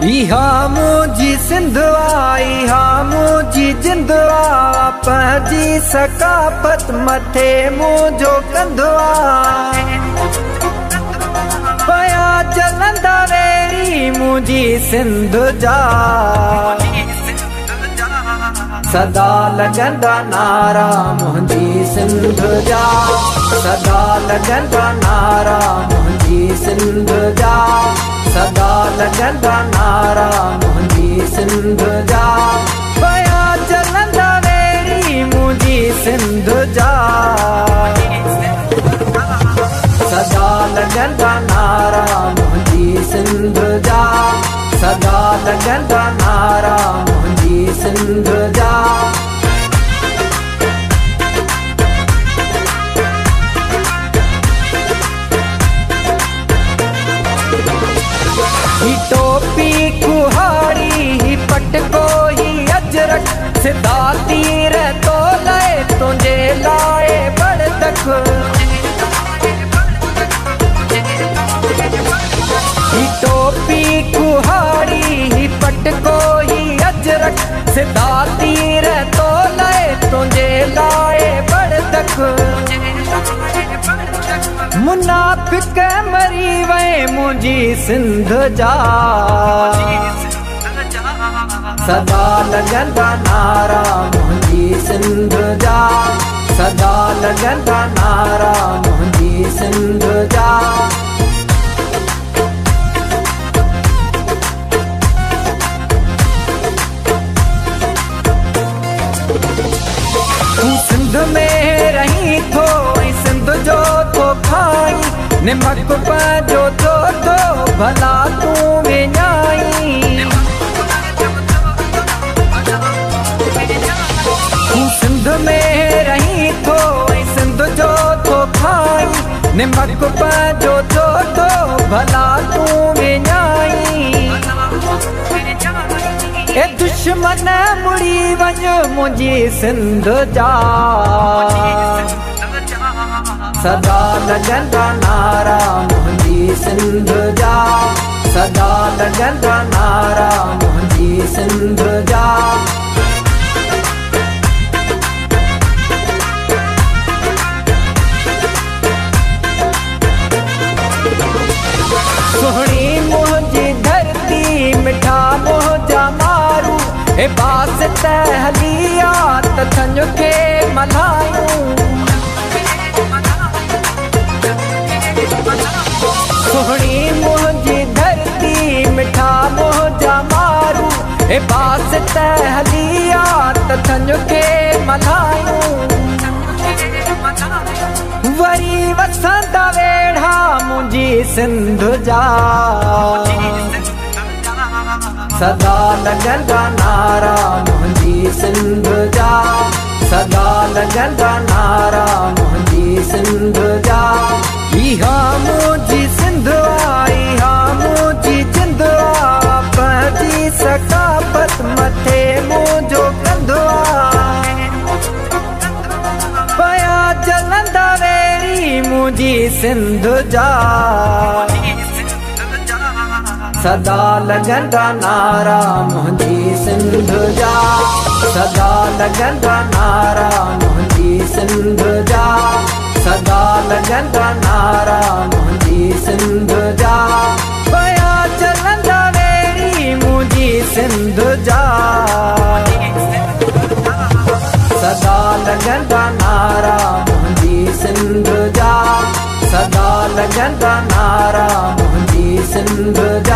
इहा मुंहिंजी सिंधवा, इहा मुंहिंजी जिंदवा, पंहिंजी सकाफ़त मथे मुंहिंजो कंदवा। पया जलंदा वेरी मुंहिंजी सिंध जा, सदा लॻंदा नारा मुंहिंजी सिंध जा, सदा लॻंदा नारा मुंहिंजी सिंध जा, सदा लॻंदा नारा मुंहिंजी सिंध जा। पया जलंदा वेरी मुंहिंजी सिंध जा, सदा लॻंदा नारा मुंहिंजी सिंध जा, सदा लॻंदा नारा मुंहिंजी सिंध जा। ही टोपी कुहाड़ी, ही पटको, ही अजरक, सिधा तीर तो लाए तुझे लाए बड़दख। ही टोपी कुहाड़ी, ही पटको, ही अजरक, सिधा तीर तो लाए तुझे लाए बड़दख। मुनाफिक मरी वे मुंहिंजी सिंध जा, सदा लॻंदा नारा मुंहिंजी सिंध जा, सदा लॻंदा नारा मुंहिंजी सिंध जा। तूं सिंध में रही थो ऐं सिंध जो थो खाई, निमक पंहिंजो थो थो भला तूं विञाई। तूं सिंध में रही थो ऐं सिंध जो थो खाई, निमक पंहिंजो थो थो भला तूं विञाई। ए दुश्मन मुड़ी वञ मुंहिंजी सिंध जा, सदा लॻंदा नारा मुंहिंजी सिंध जा, सदा लॻंदा नारा मुंहिंजी सिंध जा। सुहिणी मुंहिंजी धरती, मिठा मुंहिंजा मारू, हे बास त हलिया त थञ खे मल्हायूं। सुहिणी मुंहिंजी धरती, मिठा मुंहिंजा मारू, हे बास त हलिया त थञ खे मल्हायूं। वरी वसंदा वेढ़ा मुंहिंजी सिंध जा, सदा लॻंदा नारा मुंहिंजी सिंध जा, सदा लॻंदा नारा मुंहिंजी सिंध जा। इहा मुंहिंजी सिंधवा, इहा मुंहिंजी जिंदवा, पंहिंजी सकाफ़त मथे मुंहिंजो कंदवा। पया जलंदा वेरी मुंहिंजी सिंध जा, सदा लॻंदा नारा मुंहिंजी सिंध जा, सदा लॻंदा नारा मुंहिंजी सिंध जा, सदा लॻंदा नारा मुंहिंजी सिंध जा। पया जलंदा वेरी मुंहिंजी सिंध जा, सदा लॻंदा नारा मुंहिंजी सिंध जा, सदा लॻंदा नारा मुंहिंजी सिंध जा।